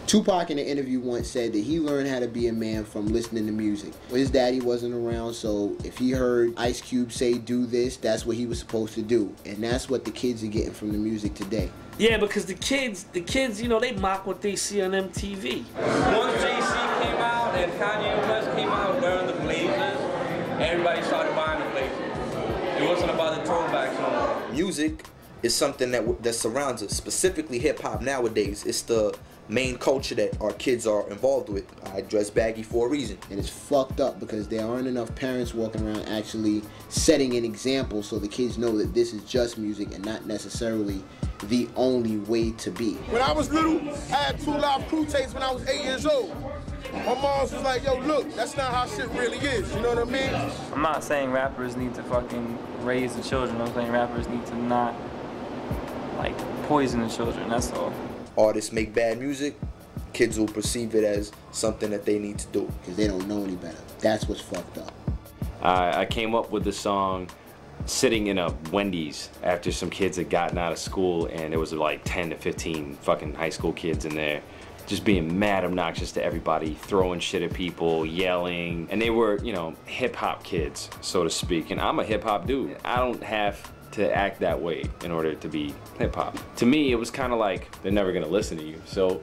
Tupac in an interview once said that he learned how to be a man from listening to music. His daddy wasn't around, so if he heard Ice Cube say do this, that's what he was supposed to do. And that's what the kids are getting from the music today. Yeah, because the kids, you know, they mock what they see on MTV. Once J.C. came out and Kanye West came out wearing the blazers, everybody started buying the blazers. It wasn't about the throwbacks no more. Music is something that surrounds us, specifically hip-hop nowadays. It's the main culture that our kids are involved with. I dress baggy for a reason. And it's fucked up because there aren't enough parents walking around actually setting an example so the kids know that this is just music and not necessarily the only way to be. When I was little, I had 2 Live Crew tapes when I was 8 years old. My mom was like, yo, look, that's not how shit really is, you know what I mean? I'm not saying rappers need to fucking raise the children. I'm saying rappers need to not, like, poison the children, that's all. Artists make bad music, kids will perceive it as something that they need to do. Because they don't know any better. That's what's fucked up. I came up with the song sitting in a Wendy's after some kids had gotten out of school, and there was like 10 to 15 fucking high school kids in there just being mad obnoxious to everybody, throwing shit at people, yelling. And they were, you know, hip-hop kids, so to speak. And I'm a hip-hop dude. I don't have to act that way in order to be hip-hop. To me, it was kind of like, they're never gonna listen to you. So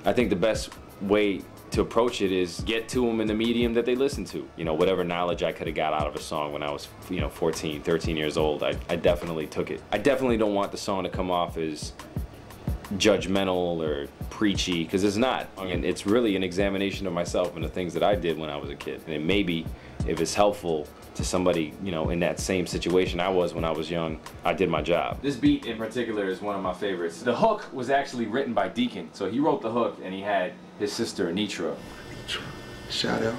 I think the best way to approach it is get to them in the medium that they listen to. You know, whatever knowledge I could have got out of a song when I was, you know, 14, 13 years old, I definitely took it. I definitely don't want the song to come off as judgmental or preachy, because it's not. And it's really an examination of myself and the things that I did when I was a kid. And it maybe, if it's helpful to somebody, you know, in that same situation I was when I was young, I did my job. This beat in particular is one of my favorites. The hook was actually written by Deacon. So he wrote the hook and he had his sister Anitra. Shout out.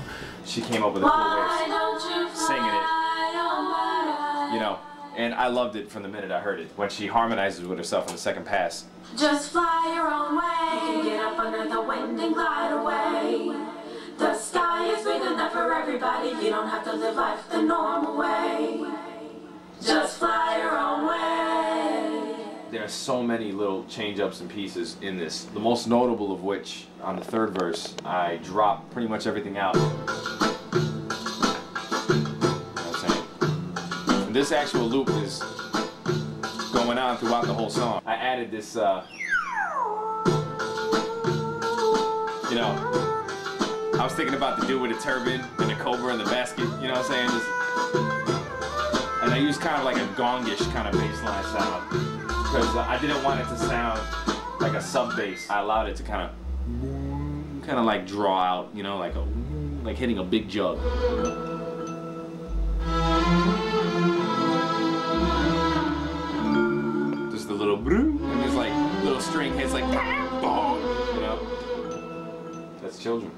She came up with a cool way of singing it. You know, and I loved it from the minute I heard it. When she harmonizes with herself in the second pass. Just fly your own way. You can get up under the wind and glide away. The sky is big enough for everybody. You don't have to live life the normal way. Just fly your own way. There are so many little change-ups and pieces in this. The most notable of which, on the third verse, I drop pretty much everything out. You know what I'm saying? And this actual loop is going on throughout the whole song. I added this, you know, I was thinking about the dude with the turban and the cobra and the basket, you know what I'm saying? And I used kind of like a gongish kind of bass line sound because I didn't want it to sound like a sub bass. I allowed it to kind of like draw out, you know, like hitting a big jug. Just a little brew, and there's like little string hits like boom, you know? That's children.